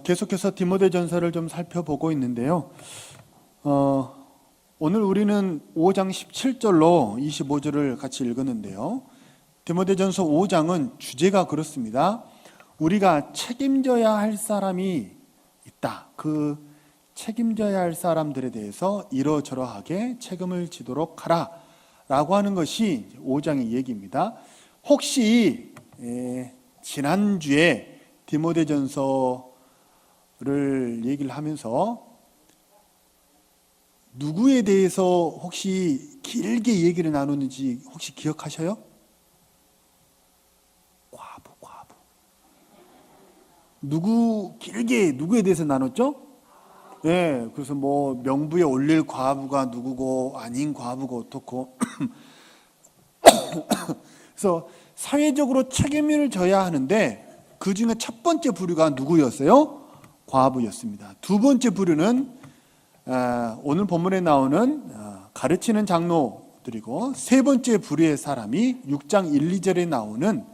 계속해서 디모데전서를 좀 살펴보고 있는데요. 오늘 우리는 5장 17절로 25절을 같이 읽었는데요. 디모데전서 5장은 주제가 그렇습니다. 우리가 책임져야 할 사람이 있다. 그 책임져야 할 사람들에 대해서 이러저러하게 책임을 지도록 하라 라고 하는 것이 5장의 얘기입니다. 혹시 지난주에 디모데전서를 얘기를 하면서 누구에 대해서 혹시 길게 얘기를 나누는지 혹시 기억하셔요? 과부. 누구에 대해서 나눴죠? 예, 그래서 뭐 명부에 올릴 과부가 누구고 아닌 과부가 어떻고 그래서 사회적으로 책임을 져야 하는데 그 중에 첫 번째 부류가 누구였어요? 과부였습니다. 두 번째 부류는 오늘 본문에 나오는 가르치는 장로들이고, 세 번째 부류의 사람이 6장 1, 2절에 나오는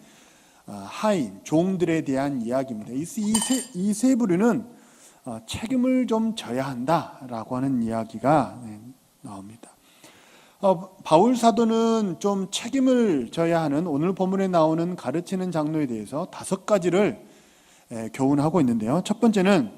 하인, 종들에 대한 이야기입니다. 이 세 부류는 책임을 좀 져야 한다라고 하는 이야기가 나옵니다. 바울 사도는 좀 책임을 져야 하는 오늘 본문에 나오는 가르치는 장로에 대해서 5가지를 교훈하고 있는데요. 첫 번째는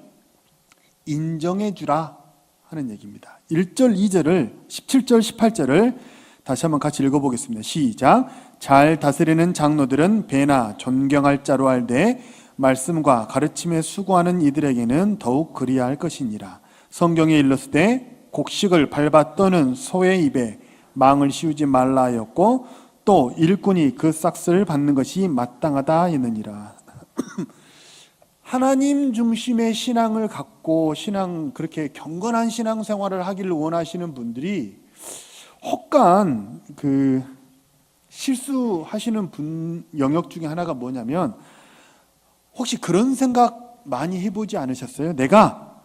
인정해 주라 하는 얘기입니다. 1절, 2절을 17절, 18절을 다시 한번 같이 읽어보겠습니다. 시작. 잘 다스리는 장로들은 배나 존경할 자로 알되 말씀과 가르침에 수고하는 이들에게는 더욱 그리할 것이니라. 성경에 일렀으되 곡식을 밟아 떠는 소의 입에 망을 씌우지 말라 하였고 또 일꾼이 그 싹스를 받는 것이 마땅하다 했느니라. 하나님 중심의 신앙을 갖고 그렇게 경건한 신앙생활을 하기를 원하시는 분들이 혹간 실수하시는 영역 중에 하나가 뭐냐면, 혹시 그런 생각 많이 해보지 않으셨어요? 내가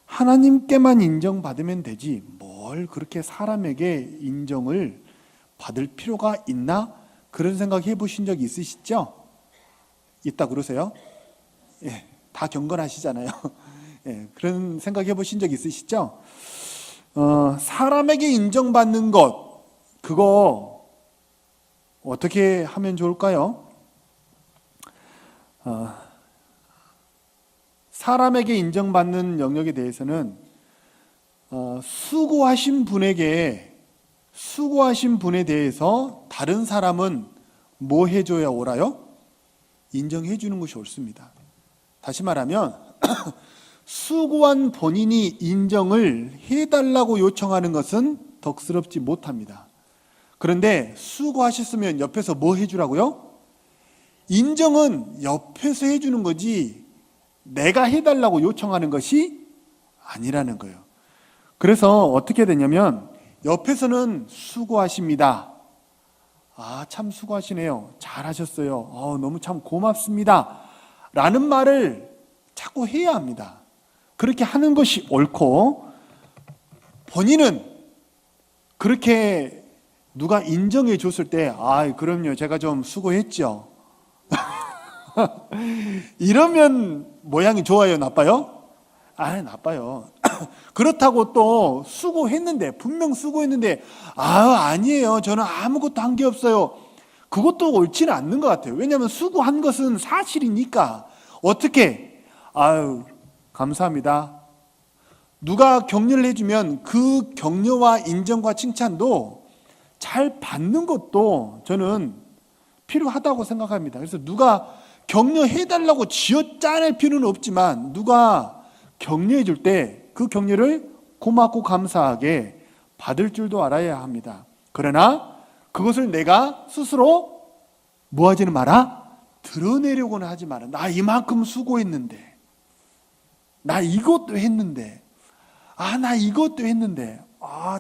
하나님께만 인정받으면 되지 뭘 그렇게 사람에게 인정을 받을 필요가 있나? 그런 생각 해보신 적 있으시죠? 있다 그러세요? 예, 다 경건하시잖아요. 예, 그런 생각 해보신 적 있으시죠? 사람에게 인정받는 것, 그거 어떻게 하면 좋을까요? 사람에게 인정받는 영역에 대해서는 수고하신 분에 대해서 다른 사람은 뭐 해줘야 옳아요? 인정해 주는 것이 옳습니다. 다시 말하면 수고한 본인이 인정을 해달라고 요청하는 것은 덕스럽지 못합니다. 그런데 수고하셨으면 옆에서 뭐 해주라고요? 인정은 옆에서 해주는 거지 내가 해달라고 요청하는 것이 아니라는 거예요. 그래서 어떻게 되냐면 옆에서는 수고하십니다. 참 수고하시네요. 잘하셨어요. 너무 참 고맙습니다. 라는 말을 자꾸 해야 합니다. 그렇게 하는 것이 옳고, 본인은 그렇게 누가 인정해 줬을 때 그럼요, 제가 좀 수고했죠. 이러면 모양이 좋아요, 나빠요? 나빠요. 그렇다고 또 분명 수고했는데 아니에요, 저는 아무것도 한 게 없어요. 그것도 옳지는 않는 것 같아요. 왜냐하면 수고한 것은 사실이니까. 어떻게? 감사합니다. 누가 격려를 해주면 그 격려와 인정과 칭찬도 잘 받는 것도 저는 필요하다고 생각합니다. 그래서 누가 격려해달라고 쥐어짜낼 필요는 없지만 누가 격려해 줄 때 그 격려를 고맙고 감사하게 받을 줄도 알아야 합니다. 그러나 그것을 내가 스스로 뭐 하지는 마라? 드러내려고는 하지 마라. 나 이만큼 수고했는데, 나 이것도 했는데, 나 이것도 했는데,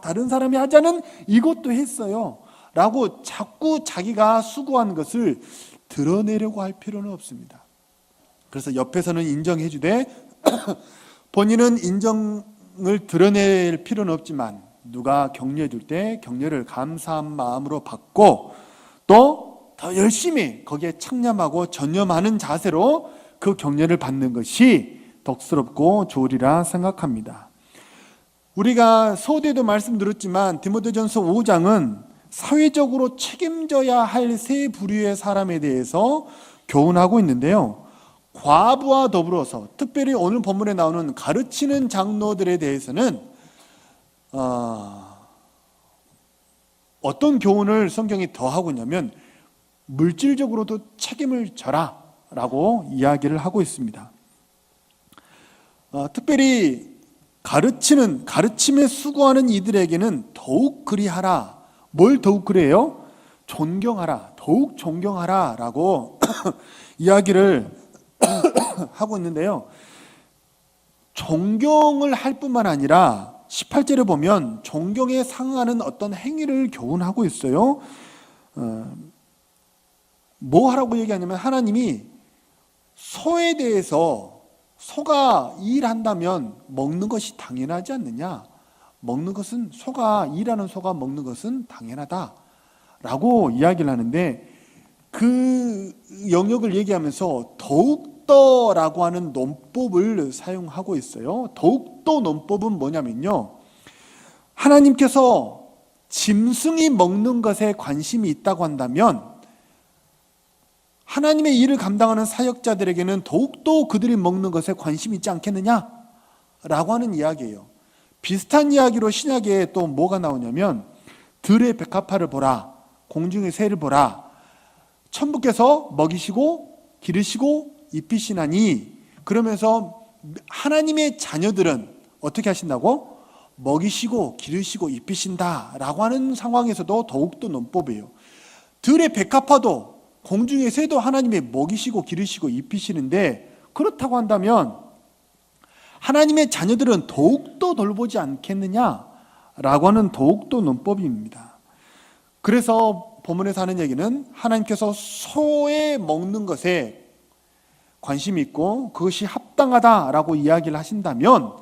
다른 사람이 하자는 이것도 했어요 라고 자꾸 자기가 수고한 것을 드러내려고 할 필요는 없습니다. 그래서 옆에서는 인정해 주되 본인은 인정을 드러낼 필요는 없지만 누가 격려해 줄 때 격려를 감사한 마음으로 받고 또 더 열심히 거기에 창념하고 전념하는 자세로 그 격려를 받는 것이 덕스럽고 좋으리라 생각합니다. 우리가 서두에도 말씀드렸지만 디모데전서 5장은 사회적으로 책임져야 할 세 부류의 사람에 대해서 교훈하고 있는데요. 과부와 더불어서 특별히 오늘 본문에 나오는 가르치는 장로들에 대해서는 어떤 교훈을 성경이 더하고 있냐면 물질적으로도 책임을 져라 라고 이야기를 하고 있습니다. 특별히 가르침에 수고하는 이들에게는 더욱 그리하라. 뭘 더욱 그래요? 존경하라. 더욱 존경하라 라고 이야기를 하고 있는데요. 존경을 할 뿐만 아니라 18절에 보면 존경에 상응하는 어떤 행위를 교훈하고 있어요. 뭐 하라고 얘기하냐면 하나님이 소에 대해서 소가 일한다면 먹는 것이 당연하지 않느냐? 먹는 것은 일하는 소가 먹는 것은 당연하다라고 이야기를 하는데 그 영역을 얘기하면서 더욱더라고 하는 논법을 사용하고 있어요. 더욱더 논법은 뭐냐면요. 하나님께서 짐승이 먹는 것에 관심이 있다고 한다면 하나님의 일을 감당하는 사역자들에게는 더욱더 그들이 먹는 것에 관심이 있지 않겠느냐라고 하는 이야기예요. 비슷한 이야기로 신약에 또 뭐가 나오냐면 들의 백합화를 보라, 공중의 새를 보라, 천부께서 먹이시고 기르시고 입히시나니, 그러면서 하나님의 자녀들은 어떻게 하신다고? 먹이시고 기르시고 입히신다라고 하는 상황에서도 더욱더 논법이에요. 들의 백합화도 공중의 새도 하나님의 먹이시고 기르시고 입히시는데, 그렇다고 한다면 하나님의 자녀들은 더욱더 돌보지 않겠느냐라고 하는 더욱더 논법입니다. 그래서 본문에서 하는 얘기는 하나님께서 소에 먹는 것에 관심이 있고 그것이 합당하다라고 이야기를 하신다면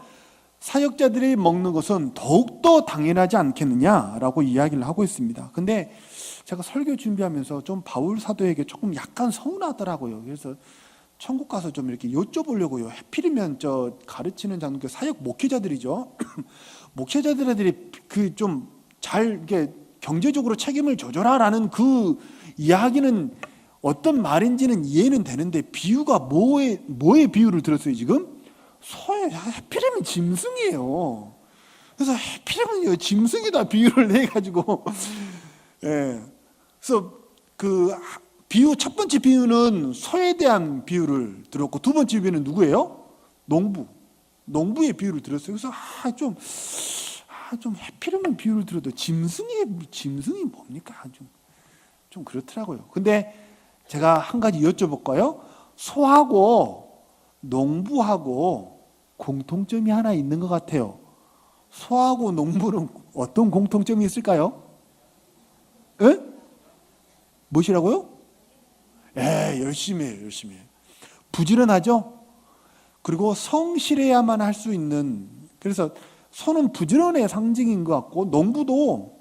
사역자들이 먹는 것은 더욱더 당연하지 않겠느냐라고 이야기를 하고 있습니다. 근데 제가 설교 준비하면서 좀 바울 사도에게 조금 약간 서운하더라고요. 그래서 천국 가서 좀 이렇게 여쭤보려고요. 하필이면 저 가르치는 장로교 사역 목회자들이죠. 목회자들이 그 좀 잘 이렇게 경제적으로 책임을 져줘라라는 그 이야기는 어떤 말인지는 이해는 되는데 비유가 뭐의 비유를 들었어요 지금? 소에 하필이면 짐승이에요. 그래서 하필이면 짐승에다 비유를 내가지고 예. 그래서 그 비유 첫 번째 비유는 소에 대한 비유를 들었고 두 번째 비유는 누구예요? 농부의 비유를 들었어요. 그래서 좀 해피름한 비유를 들어도 짐승이 뭡니까? 좀 그렇더라고요. 근데 제가 한 가지 여쭤볼까요? 소하고 농부하고 공통점이 하나 있는 것 같아요. 소하고 농부는 어떤 공통점이 있을까요? 에? 무엇이라고요? 열심히 해요. 부지런하죠? 그리고 성실해야만 할 수 있는, 그래서 소는 부지런의 상징인 것 같고 농부도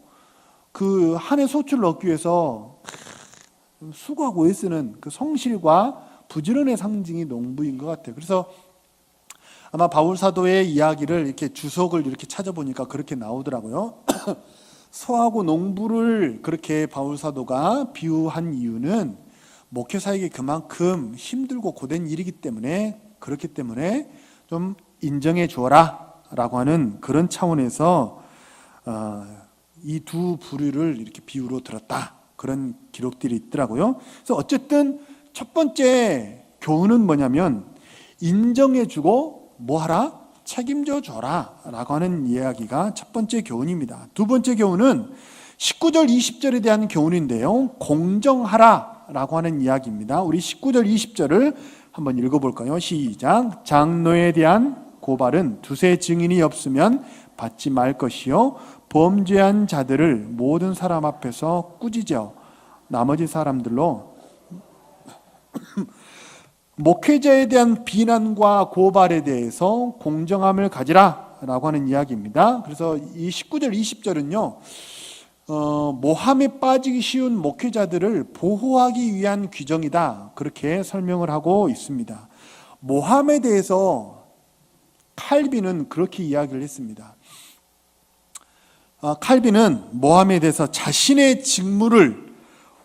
그 한 해 소출을 얻기 위해서 수고하고 애쓰는 그 성실과 부지런의 상징이 농부인 것 같아요. 그래서 아마 바울 사도의 이야기를 이렇게 주석을 이렇게 찾아보니까 그렇게 나오더라고요. 소하고 농부를 그렇게 바울 사도가 비유한 이유는 목회사에게 그만큼 힘들고 고된 일이기 때문에, 그렇기 때문에 좀 인정해 주어라 라고 하는 그런 차원에서 이 두 부류를 이렇게 비유로 들었다, 그런 기록들이 있더라고요. 그래서 어쨌든 첫 번째 교훈은 뭐냐면 인정해 주고 뭐하라? 책임져 줘라 라고 하는 이야기가 첫 번째 교훈입니다. 두 번째 교훈은 19절 20절에 대한 교훈인데요, 공정하라 라고 하는 이야기입니다. 우리 19절 20절을 한번 읽어볼까요? 시작. 장로에 대한 고발은 두세 증인이 없으면 받지 말 것이요, 범죄한 자들을 모든 사람 앞에서 꾸짖어 나머지 사람들로 목회자에 대한 비난과 고발에 대해서 공정함을 가지라 라고 하는 이야기입니다. 그래서 이 19절 20절은요 모함에 빠지기 쉬운 목회자들을 보호하기 위한 규정이다, 그렇게 설명을 하고 있습니다. 모함에 대해서 칼빈은 그렇게 이야기를 했습니다. 칼빈은 모함에 대해서 자신의 직무를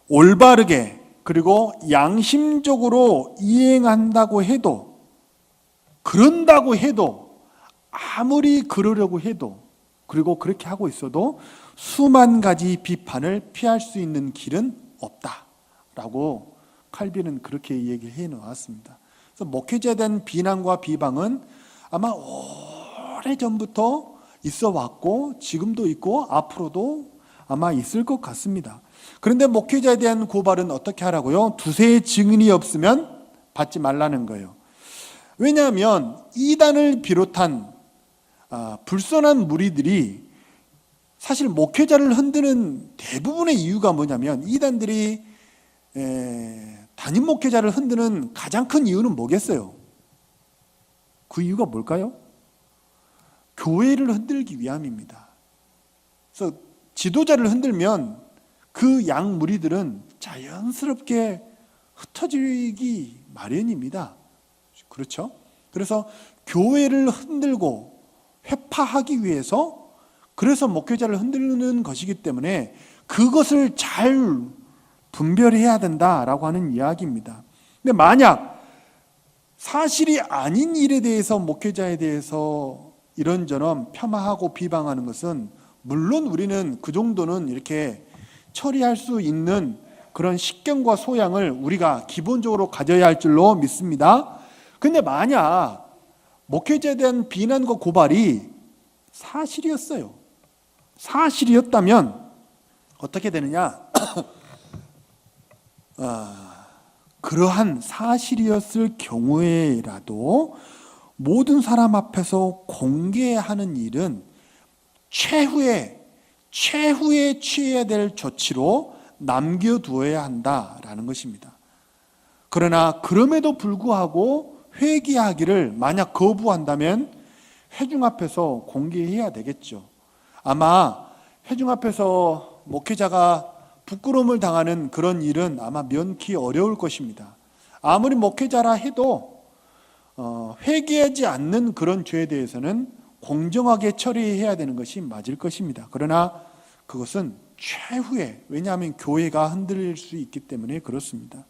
올바르게 그리고 양심적으로 이행한다고 해도, 그런다고 해도, 아무리 그러려고 해도, 그리고 그렇게 하고 있어도 수만 가지 비판을 피할 수 있는 길은 없다라고 칼빈은 그렇게 얘기해 놓았습니다. 그래서 목회자에 대한 비난과 비방은 아마 오래전부터 있어 왔고 지금도 있고 앞으로도 아마 있을 것 같습니다. 그런데 목회자에 대한 고발은 어떻게 하라고요? 두세의 증인이 없으면 받지 말라는 거예요. 왜냐하면 이단을 비롯한 불선한 무리들이 사실 목회자를 흔드는 대부분의 이유가 뭐냐면, 이단들이 담임 목회자를 흔드는 가장 큰 이유는 뭐겠어요? 그 이유가 뭘까요? 교회를 흔들기 위함입니다. 그래서 지도자를 흔들면 그 양 무리들은 자연스럽게 흩어지기 마련입니다. 그렇죠? 그래서 교회를 흔들고 회파하기 위해서, 그래서 목회자를 흔드는 것이기 때문에 그것을 잘 분별해야 된다라고 하는 이야기입니다. 근데 만약 사실이 아닌 일에 대해서 목회자에 대해서 이런저런 폄하하고 비방하는 것은, 물론 우리는 그 정도는 이렇게 처리할 수 있는 그런 식견과 소양을 우리가 기본적으로 가져야 할 줄로 믿습니다. 근데 만약 목회자에 대한 비난과 고발이 사실이었어요. 사실이었다면 어떻게 되느냐? 그러한 사실이었을 경우에라도 모든 사람 앞에서 공개하는 일은 최후에 취해야 될 조치로 남겨두어야 한다라는 것입니다. 그러나 그럼에도 불구하고 회개하기를 만약 거부한다면 회중 앞에서 공개해야 되겠죠. 아마 회중 앞에서 목회자가 부끄러움을 당하는 그런 일은 아마 면키 어려울 것입니다. 아무리 목회자라 해도 회개하지 않는 그런 죄에 대해서는 공정하게 처리해야 되는 것이 맞을 것입니다. 그러나 그것은 최후에, 왜냐하면 교회가 흔들릴 수 있기 때문에 그렇습니다.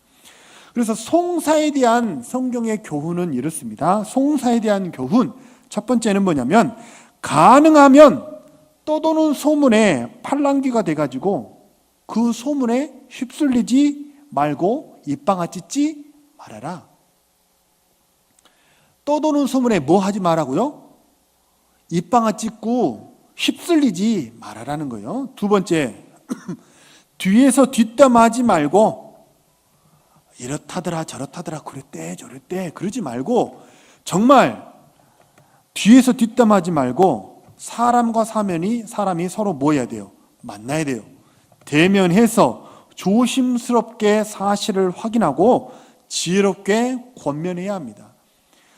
그래서 송사에 대한 성경의 교훈은 이렇습니다. 송사에 대한 교훈, 첫 번째는 뭐냐면, 가능하면 떠도는 소문에 팔랑귀가 돼가지고 그 소문에 휩쓸리지 말고 입방아 찢지 말아라. 떠도는 소문에 뭐 하지 말라고요? 입방아 찢고 휩쓸리지 말아라는 거예요. 두 번째, 뒤에서 뒷담하지 말고 이렇다더라 저렇다더라 그랬대 저랬대 그러지 말고, 정말 뒤에서 뒷담하지 말고 사람과 사람이 서로 뭐 해야 돼요? 만나야 돼요. 대면해서 조심스럽게 사실을 확인하고 지혜롭게 권면해야 합니다.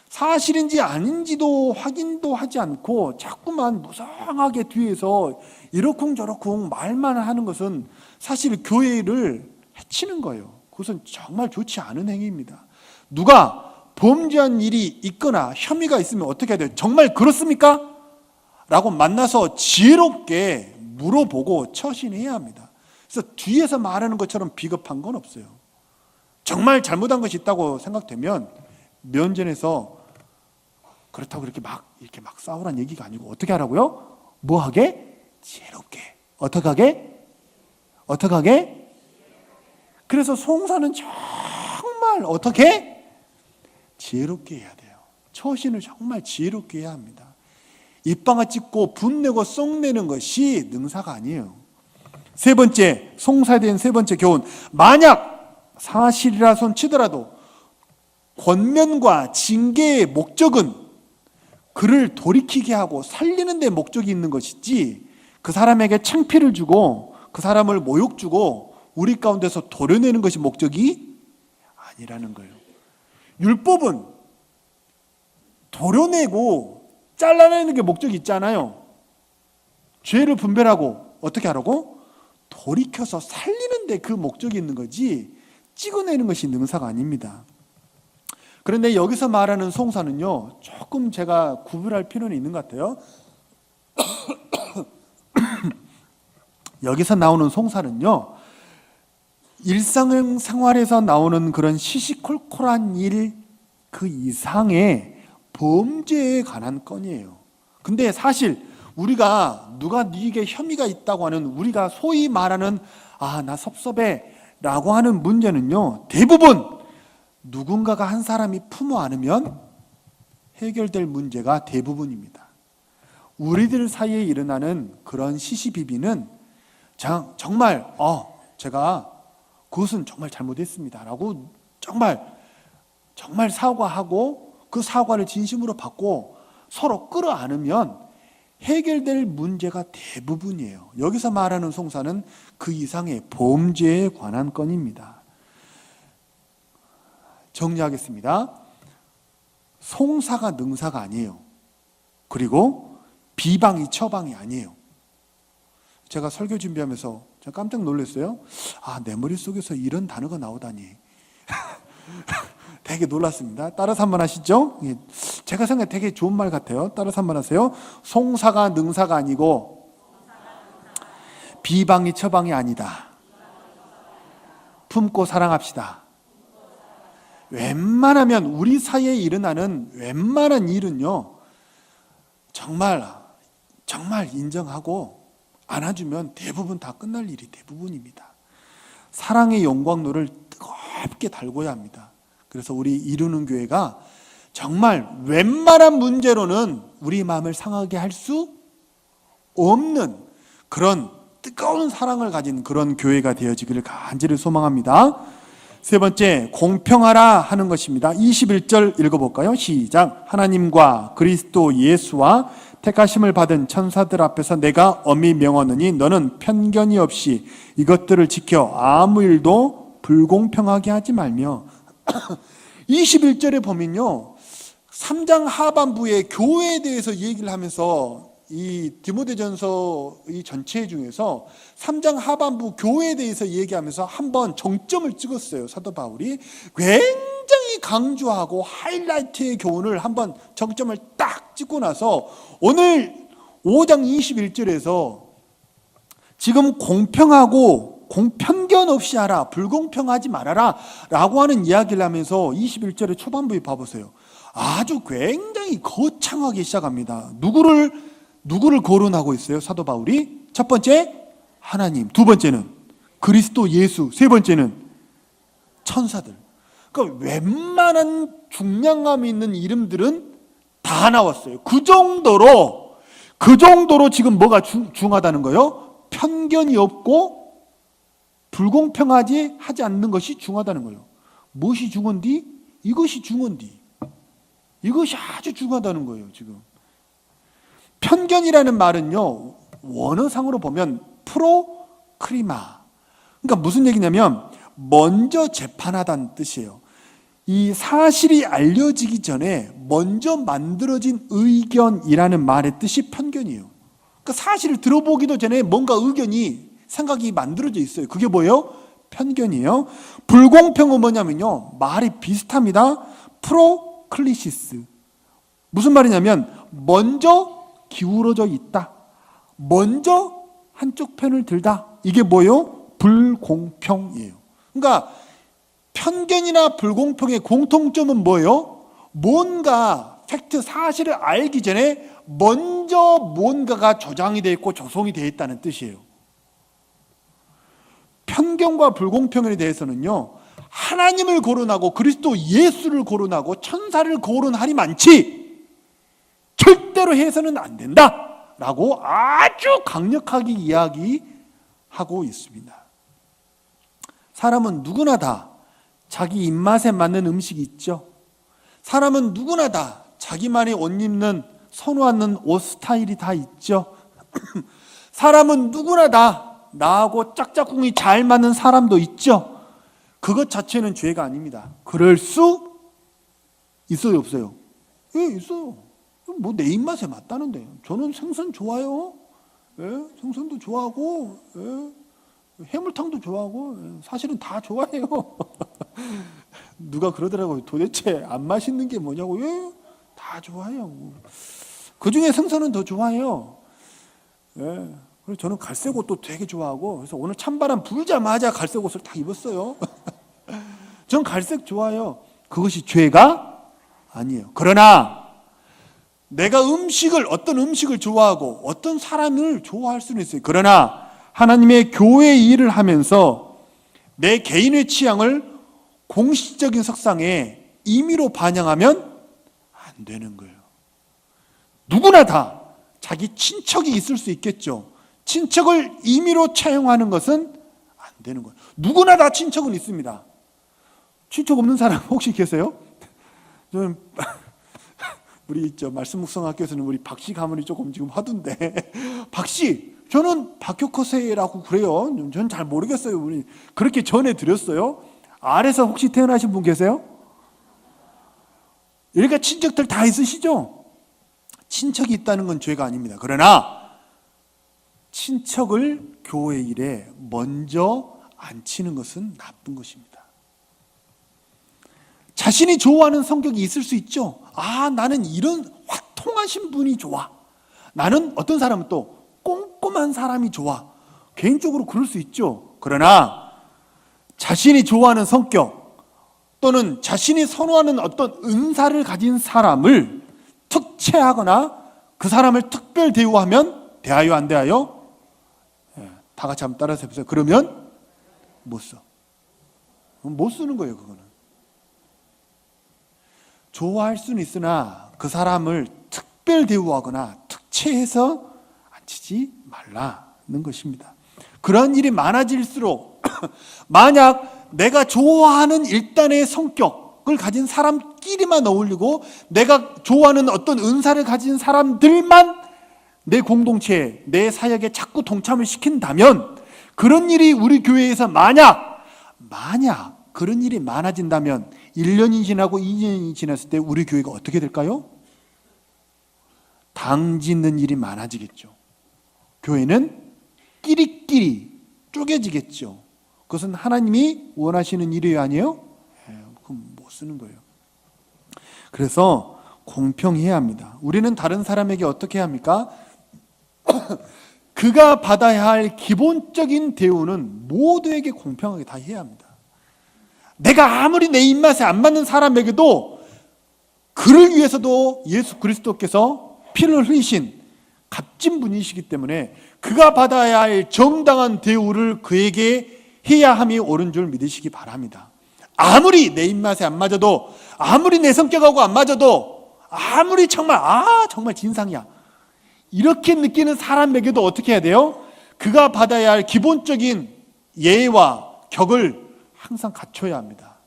사실인지 아닌지도 확인도 하지 않고 자꾸만 무성하게 뒤에서 이러쿵저러쿵 말만 하는 것은 사실 교회를 해치는 거예요. 그것은 정말 좋지 않은 행위입니다. 누가 범죄한 일이 있거나 혐의가 있으면 어떻게 해야 돼요? 정말 그렇습니까? 라고 만나서 지혜롭게 물어보고 처신해야 합니다. 그래서 뒤에서 말하는 것처럼 비겁한 건 없어요. 정말 잘못한 것이 있다고 생각되면 면전에서 그렇다고 이렇게 막 싸우란 얘기가 아니고 어떻게 하라고요? 뭐 하게? 지혜롭게. 어떻게 하게? 그래서 송사는 정말 어떻게? 지혜롭게 해야 돼요. 처신을 정말 지혜롭게 해야 합니다. 입방아 찢고 분내고 썩내는 것이 능사가 아니에요. 세 번째, 송사에 대한 세 번째 교훈. 만약 사실이라 손 치더라도 권면과 징계의 목적은 그를 돌이키게 하고 살리는 데 목적이 있는 것이지, 그 사람에게 창피를 주고 그 사람을 모욕 주고 우리 가운데서 도려내는 것이 목적이 아니라는 거예요. 율법은 도려내고 잘라내는 게 목적이 있잖아요. 죄를 분별하고 어떻게 하라고? 돌이켜서 살리는 데 그 목적이 있는 거지 찍어내는 것이 능사가 아닙니다. 그런데 여기서 말하는 송사는요, 조금 제가 구분할 필요는 있는 것 같아요. 여기서 나오는 송사는요, 일상생활에서 나오는 그런 시시콜콜한 일 그 이상의 범죄에 관한 건이에요. 근데 사실 우리가 누가 네게 혐의가 있다고 하는, 우리가 소위 말하는 나 섭섭해 라고 하는 문제는요, 대부분 누군가가 한 사람이 품어 안으면 해결될 문제가 대부분입니다. 우리들 사이에 일어나는 그런 시시비비는 정말 제가 그것은 정말 잘못했습니다 라고 정말 사과하고 그 사과를 진심으로 받고 서로 끌어안으면 해결될 문제가 대부분이에요. 여기서 말하는 송사는 그 이상의 범죄에 관한 건입니다. 정리하겠습니다. 송사가 능사가 아니에요. 그리고 비방이 처방이 아니에요. 제가 설교 준비하면서 제가 깜짝 놀랐어요. 내 머릿속에서 이런 단어가 나오다니. 되게 놀랐습니다. 따라서 한번 하시죠. 제가 생각해 되게 좋은 말 같아요. 따라서 한번 하세요. 송사가 능사가 아니고 비방이 처방이 아니다. 품고 사랑합시다. 웬만하면 우리 사이에 일어나는 웬만한 일은요, 정말 인정하고 안아주면 대부분 다 끝날 일이 대부분입니다. 사랑의 영광로를 뜨겁게 달궈야 합니다. 그래서 우리 이루는 교회가 정말 웬만한 문제로는 우리 마음을 상하게 할 수 없는 그런 뜨거운 사랑을 가진 그런 교회가 되어지기를 간절히 소망합니다. 세 번째, 공평하라 하는 것입니다. 21절 읽어볼까요? 시작. 하나님과 그리스도 예수와 택하심을 받은 천사들 앞에서 내가 엄히 명하느니 너는 편견이 없이 이것들을 지켜 아무 일도 불공평하게 하지 말며. 21절에 보면요, 3장 하반부에 교회에 대해서 얘기를 하면서 이 디모데전서 이 전체 중에서 3장 하반부 교회에 대해서 얘기하면서 한번 정점을 찍었어요. 사도 바울이 굉장히 강조하고 하이라이트의 교훈을 한번 정점을 딱 찍고 나서 오늘 5장 21절에서 지금 공평하고 편견 없이 하라, 불공평하지 말아라 라고 하는 이야기를 하면서 21절의 초반부에 봐보세요. 아주 굉장히 거창하게 시작합니다. 누구를 거론하고 있어요? 사도 바울이 첫 번째 하나님, 두 번째는 그리스도 예수, 세 번째는 천사들. 그러니까 웬만한 중량감 있는 이름들은 다 나왔어요. 그 정도로 지금 뭐가 중하다는 거예요? 편견이 없고 불공평하지 하지 않는 것이 중하다는 거예요. 무엇이 중한디? 이것이 중한디. 이것이 아주 중하다는 거예요. 지금 편견이라는 말은요, 원어상으로 보면 프로크리마, 그러니까 무슨 얘기냐면 먼저 재판하다는 뜻이에요. 이 사실이 알려지기 전에 먼저 만들어진 의견이라는 말의 뜻이 편견이에요. 그러니까 사실을 들어보기도 전에 뭔가 생각이 만들어져 있어요. 그게 뭐예요? 편견이에요. 불공평은 뭐냐면요, 말이 비슷합니다. 프로클리시스. 무슨 말이냐면 먼저 기울어져 있다, 먼저 한쪽 편을 들다. 이게 뭐예요? 불공평이에요. 그러니까 편견이나 불공평의 공통점은 뭐예요? 뭔가 팩트, 사실을 알기 전에 먼저 뭔가가 조장이 되어 있고 조성이 되어 있다는 뜻이에요. 편견과 불공평에 대해서는요, 하나님을 거론하고 그리스도 예수를 거론하고 천사를 거론하니 많지 절대로 해서는 안 된다 라고 아주 강력하게 이야기하고 있습니다. 사람은 누구나 다 자기 입맛에 맞는 음식이 있죠. 사람은 누구나 다 자기만의 옷 입는, 선호하는 옷 스타일이 다 있죠. 사람은 누구나 다 나하고 짝짝꿍이 잘 맞는 사람도 있죠. 그것 자체는 죄가 아닙니다. 그럴 수 있어요, 없어요? 예, 있어요. 뭐 내 입맛에 맞다는데. 저는 생선 좋아요. 예, 생선도 좋아하고, 예, 해물탕도 좋아하고, 예, 사실은 다 좋아해요. 누가 그러더라고요. 도대체 안 맛있는 게 뭐냐고. 예, 다 좋아요. 그 중에 생선은 더 좋아해요. 예. 그래서 저는 갈색 옷도 되게 좋아하고, 그래서 오늘 찬바람 불자마자 갈색 옷을 다 입었어요. 전 갈색 좋아해요. 그것이 죄가 아니에요. 그러나 내가 어떤 음식을 좋아하고 어떤 사람을 좋아할 수는 있어요. 그러나 하나님의 교회 일을 하면서 내 개인의 취향을 공식적인 석상에 임의로 반영하면 안 되는 거예요. 누구나 다 자기 친척이 있을 수 있겠죠. 친척을 임의로 차용하는 것은 안 되는 거예요. 누구나 다 친척은 있습니다. 친척 없는 사람 혹시 계세요? 저는 우리 말씀 묵상학교에서는 우리 박씨 가문이 조금 지금 하던데, 박씨, 저는 박효커세라고 그래요. 저는 잘 모르겠어요. 우리 그렇게 전해드렸어요. 아래서 혹시 태어나신 분 계세요? 그러니까 친척들 다 있으시죠? 친척이 있다는 건 죄가 아닙니다. 그러나 친척을 교회 일에 먼저 앉히는 것은 나쁜 것입니다. 자신이 좋아하는 성격이 있을 수 있죠. 아, 나는 이런 확 통하신 분이 좋아. 나는 어떤 사람은 또 꼼꼼한 사람이 좋아. 개인적으로 그럴 수 있죠. 그러나 자신이 좋아하는 성격 또는 자신이 선호하는 어떤 은사를 가진 사람을 특채하거나 그 사람을 특별 대우하면 대하여 안 대하여? 다 같이 한번 따라서 해보세요. 그러면 못 써. 못 쓰는 거예요. 그거는. 좋아할 수는 있으나 그 사람을 특별 대우하거나 특채해서 앉히지 말라는 것입니다. 그런 일이 많아질수록 만약 내가 좋아하는 일단의 성격을 가진 사람끼리만 어울리고 내가 좋아하는 어떤 은사를 가진 사람들만 내 공동체에, 내 사역에 자꾸 동참을 시킨다면, 그런 일이 우리 교회에서 만약 그런 일이 많아진다면 1년이 지나고 2년이 지났을 때 우리 교회가 어떻게 될까요? 당짓는 일이 많아지겠죠. 교회는 끼리끼리 쪼개지겠죠. 그것은 하나님이 원하시는 일이 아니에요? 그럼 못 쓰는 거예요. 그래서 공평해야 합니다. 우리는 다른 사람에게 어떻게 합니까? 그가 받아야 할 기본적인 대우는 모두에게 공평하게 다 해야 합니다. 내가 아무리 내 입맛에 안 맞는 사람에게도 그를 위해서도 예수 그리스도께서 피를 흘리신 값진 분이시기 때문에 그가 받아야 할 정당한 대우를 그에게 해야 함이 옳은 줄 믿으시기 바랍니다. 아무리 내 입맛에 안 맞아도, 아무리 내 성격하고 안 맞아도, 아무리 정말 진상이야, 이렇게 느끼는 사람에게도 어떻게 해야 돼요? 그가 받아야 할 기본적인 예와 격을 항상 갖춰야 합니다.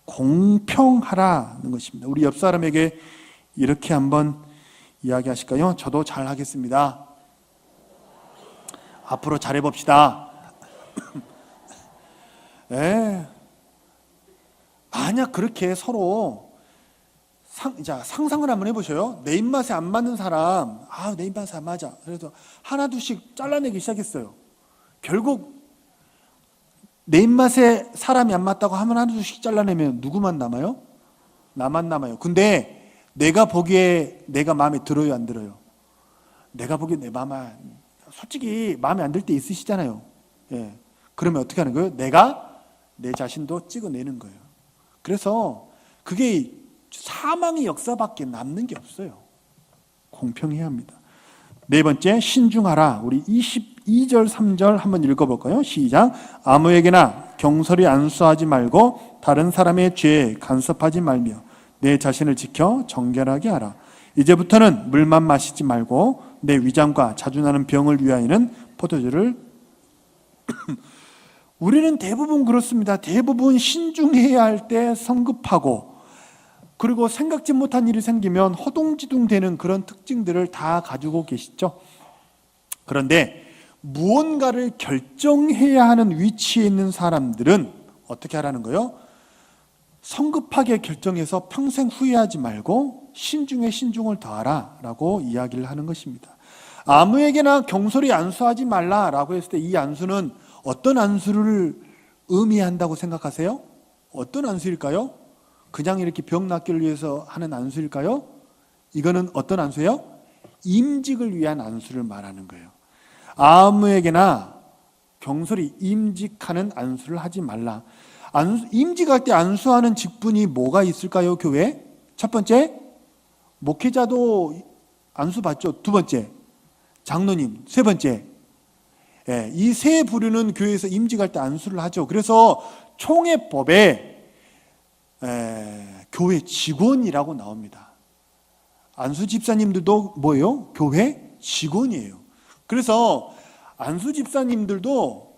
공평하라는 것입니다. 우리 옆 사람에게 이렇게 한번 이야기하실까요? 저도 잘 하겠습니다. 앞으로 잘해봅시다. 만약 그렇게 서로 상상을 한번 해보셔요. 내 입맛에 안 맞는 사람, 내 입맛에 안 맞아. 그래서 하나 둘씩 잘라내기 시작했어요. 결국 내 입맛에 사람이 안 맞다고 하면 하나 둘씩 잘라내면 누구만 남아요? 나만 남아요. 근데 내가 보기에 내가 마음에 들어요, 안 들어요? 내가 보기에 내 마음에, 솔직히 마음에 안 들 때 있으시잖아요. 그러면 어떻게 하는 거예요? 내가 내 자신도 찍어내는 거예요. 그래서 그게 사망의 역사밖에 남는 게 없어요. 공평해야 합니다. 네 번째, 신중하라. 우리 22절 3절 한번 읽어볼까요? 시작. 아무에게나 경솔히 안수하지 말고 다른 사람의 죄에 간섭하지 말며 내 자신을 지켜 정결하게 하라. 이제부터는 물만 마시지 말고 내 위장과 자주 나는 병을 위하여는 포도주를 우리는 대부분 그렇습니다. 대부분 신중해야 할 때 성급하고, 그리고 생각지 못한 일이 생기면 허둥지둥 되는 그런 특징들을 다 가지고 계시죠. 그런데 무언가를 결정해야 하는 위치에 있는 사람들은 어떻게 하라는 거예요? 성급하게 결정해서 평생 후회하지 말고 신중에 신중을 더하라 라고 이야기를 하는 것입니다. 아무에게나 경솔히 안수하지 말라라고 했을 때 이 안수는 어떤 안수를 의미한다고 생각하세요? 어떤 안수일까요? 그냥 이렇게 병 낫기를 위해서 하는 안수일까요? 이거는 어떤 안수예요? 임직을 위한 안수를 말하는 거예요. 아무에게나 경솔히 임직하는 안수를 하지 말라. 임직할 때 안수하는 직분이 뭐가 있을까요, 교회? 첫 번째, 목회자도 안수 받죠. 두 번째, 장로님. 세 번째, 이 세 부류는 교회에서 임직할 때 안수를 하죠. 그래서 총회법에 교회 직원이라고 나옵니다. 안수 집사님들도 뭐예요? 교회 직원이에요. 그래서 안수 집사님들도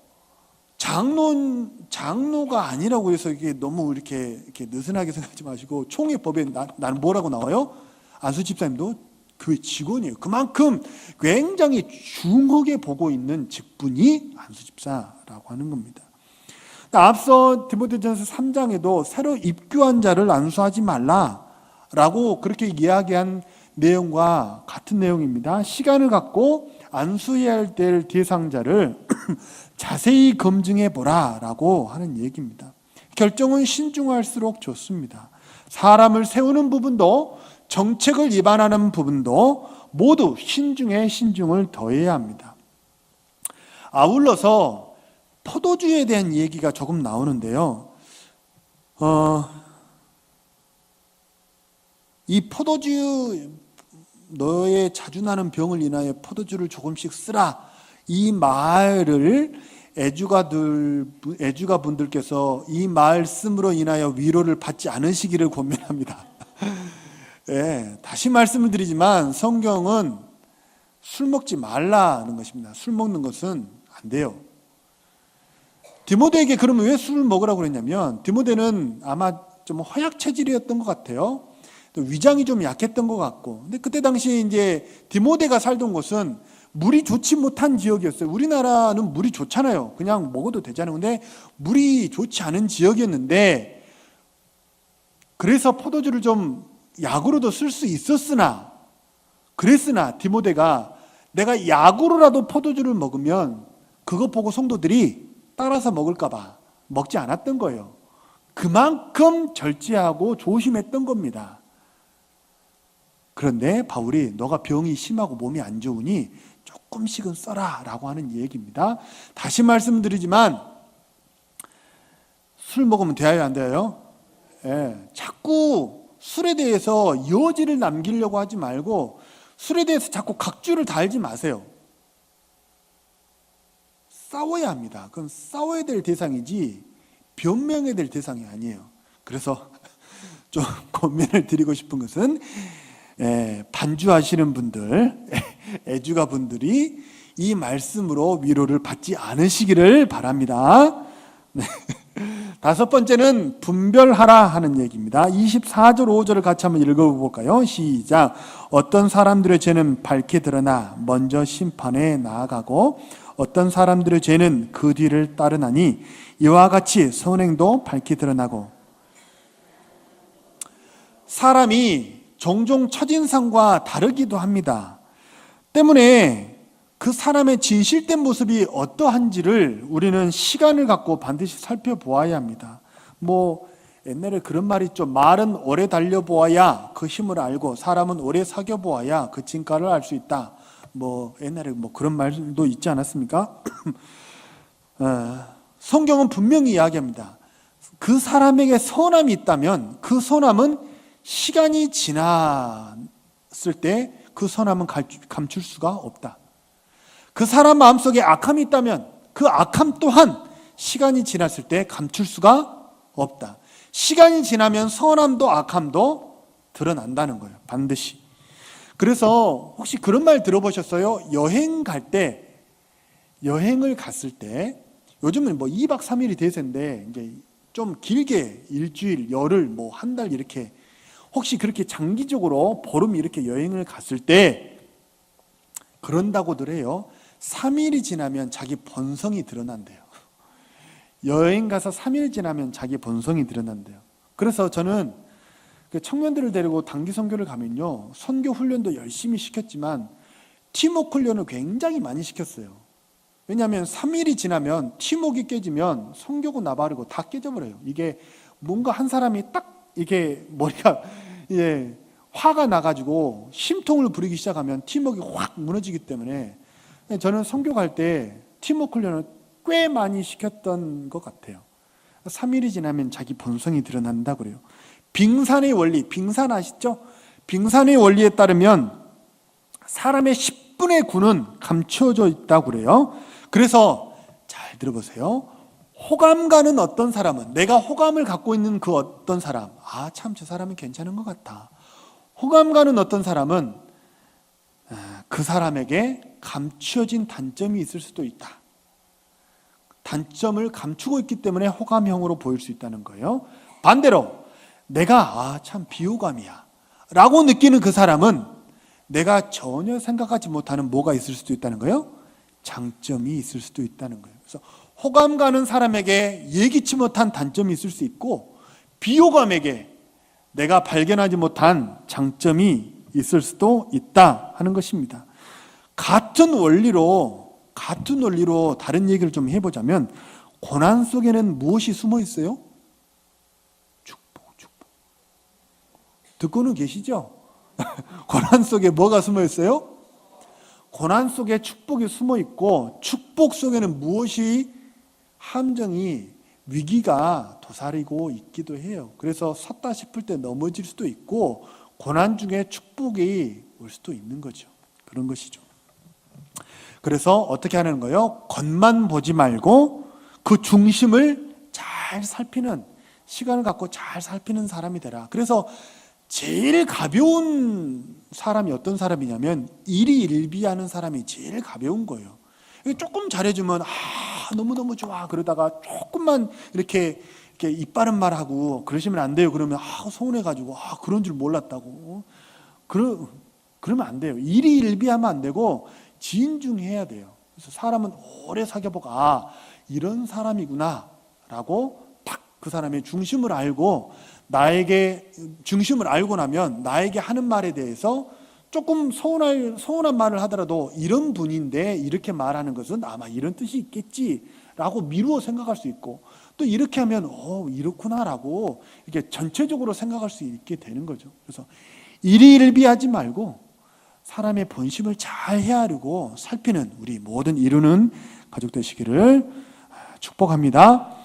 장로가 아니라고 해서 이게 너무 이렇게 느슨하게 생각하지 마시고, 총회법에 나는 뭐라고 나와요? 안수 집사님도 교회 직원이에요. 그만큼 굉장히 중하게 보고 있는 직분이 안수 집사라고 하는 겁니다. 앞서 디모데전서 3장에도 새로 입교한 자를 안수하지 말라라고 그렇게 이야기한 내용과 같은 내용입니다. 시간을 갖고 안수해야 될 대상자를 자세히 검증해 보라라고 하는 얘기입니다. 결정은 신중할수록 좋습니다. 사람을 세우는 부분도 정책을 위반하는 부분도 모두 신중에 신중을 더해야 합니다. 아울러서 포도주에 대한 얘기가 조금 나오는데요. 이 포도주, 너의 자주 나는 병을 인하여 포도주를 조금씩 쓰라, 이 말을 애주가 분들께서 이 말씀으로 인하여 위로를 받지 않으시기를 권면합니다. 다시 말씀을 드리지만 성경은 술 먹지 말라는 것입니다. 술 먹는 것은 안 돼요. 디모데에게 그러면 왜 술을 먹으라고 그랬냐면, 디모데는 아마 좀 허약 체질이었던 것 같아요. 또 위장이 좀 약했던 것 같고. 근데 그때 당시 이제 디모데가 살던 곳은 물이 좋지 못한 지역이었어요. 우리나라는 물이 좋잖아요. 그냥 먹어도 되잖아요. 근데 물이 좋지 않은 지역이었는데, 그래서 포도주를 좀 약으로도 쓸 수 있었으나, 그랬으나 디모데가 내가 약으로라도 포도주를 먹으면 그것 보고 성도들이 따라서 먹을까 봐 먹지 않았던 거예요. 그만큼 절제하고 조심했던 겁니다. 그런데 바울이 너가 병이 심하고 몸이 안 좋으니 조금씩은 써라 라고 하는 얘기입니다. 다시 말씀드리지만 술 먹으면 돼요, 안 돼요? 자꾸 술에 대해서 여지를 남기려고 하지 말고 술에 대해서 자꾸 각주를 달지 마세요. 싸워야 합니다. 그건 싸워야 될 대상이지 변명해야 될 대상이 아니에요. 그래서 좀 권면을 드리고 싶은 것은 반주하시는 분들, 애주가 분들이 이 말씀으로 위로를 받지 않으시기를 바랍니다. 다섯 번째는 분별하라 하는 얘기입니다. 24절 5절을 같이 한번 읽어볼까요? 시작. 어떤 사람들의 죄는 밝게 드러나 먼저 심판에 나아가고 어떤 사람들의 죄는 그 뒤를 따르나니 이와 같이 선행도 밝게 드러나고. 사람이 종종 첫인상과 다르기도 합니다. 때문에 그 사람의 진실된 모습이 어떠한지를 우리는 시간을 갖고 반드시 살펴보아야 합니다. 옛날에 그런 말이 있죠. 말은 오래 달려보아야 그 힘을 알고 사람은 오래 사귀어보아야 그 진가를 알 수 있다. 옛날에 그런 말도 있지 않았습니까? 성경은 분명히 이야기합니다. 그 사람에게 선함이 있다면 그 선함은 시간이 지났을 때 그 선함은 감출 수가 없다. 그 사람 마음속에 악함이 있다면 그 악함 또한 시간이 지났을 때 감출 수가 없다. 시간이 지나면 선함도 악함도 드러난다는 거예요. 반드시. 그래서 혹시 그런 말 들어보셨어요? 여행을 갔을 때, 요즘은 2박 3일이 대세인데 이제 좀 길게 일주일, 열흘, 한 달 이렇게, 혹시 그렇게 장기적으로 보름 이렇게 여행을 갔을 때 그런다고들 해요. 3일이 지나면 자기 본성이 드러난대요. 여행 가서 3일 지나면 자기 본성이 드러난대요. 그래서 저는 청년들을 데리고 단기 선교를 가면요, 선교 훈련도 열심히 시켰지만 팀워크 훈련을 굉장히 많이 시켰어요. 왜냐하면 3일이 지나면 팀워크가 깨지면 성교고 나발이고 다 깨져버려요. 이게 뭔가 한 사람이 딱 이게 머리가 화가 나가지고 심통을 부리기 시작하면 팀워크가 확 무너지기 때문에 저는 성교갈 때 팀워크 훈련을 꽤 많이 시켰던 것 같아요. 3일이 지나면 자기 본성이 드러난다 그래요. 빙산의 원리, 빙산 아시죠? 빙산의 원리에 따르면 사람의 10분의 9는 감추어져 있다고 그래요. 그래서 잘 들어보세요. 호감가는 어떤 사람은, 내가 호감을 갖고 있는 그 어떤 사람, 참 저 사람은 괜찮은 것 같아. 호감가는 어떤 사람은 그 사람에게 감추어진 단점이 있을 수도 있다. 단점을 감추고 있기 때문에 호감형으로 보일 수 있다는 거예요. 반대로 내가 참 비호감이야 라고 느끼는 그 사람은 내가 전혀 생각하지 못하는 뭐가 있을 수도 있다는 거예요. 장점이 있을 수도 있다는 거예요. 그래서 호감 가는 사람에게 예기치 못한 단점이 있을 수 있고, 비호감에게 내가 발견하지 못한 장점이 있을 수도 있다 하는 것입니다. 같은 원리로 다른 얘기를 좀 해보자면, 고난 속에는 무엇이 숨어 있어요? 축복. 듣고는 계시죠? 고난 속에 뭐가 숨어 있어요? 고난 속에 축복이 숨어 있고, 축복 속에는 무엇이, 함정이, 위기가 도사리고 있기도 해요. 그래서 섰다 싶을 때 넘어질 수도 있고, 고난 중에 축복이 올 수도 있는 거죠. 그런 것이죠. 그래서 어떻게 하는 거예요? 겉만 보지 말고 그 중심을 잘 살피는, 시간을 갖고 잘 살피는 사람이 되라. 그래서 제일 가벼운 사람이 어떤 사람이냐면, 일희일비하는 사람이 제일 가벼운 거예요. 조금 잘해주면 너무너무 좋아, 그러다가 조금만 이렇게 입 바른 말하고 그러시면 안 돼요. 그러면 서운해가지고 그런 줄 몰랐다고 그러면 안 돼요. 일희일비하면 안 되고 진중해야 돼요. 그래서 사람은 오래 사귀어보고 이런 사람이구나 라고 딱 그 사람의 중심을 알고, 나에게 중심을 알고 나면 나에게 하는 말에 대해서 조금 서운한 말을 하더라도, 이런 분인데 이렇게 말하는 것은 아마 이런 뜻이 있겠지라고 미루어 생각할 수 있고, 또 이렇게 하면 이렇구나라고 이렇게 전체적으로 생각할 수 있게 되는 거죠. 그래서 일희일비하지 말고 사람의 본심을 잘 헤아리고 살피는 우리 모든 이루는 가족 되시기를 축복합니다.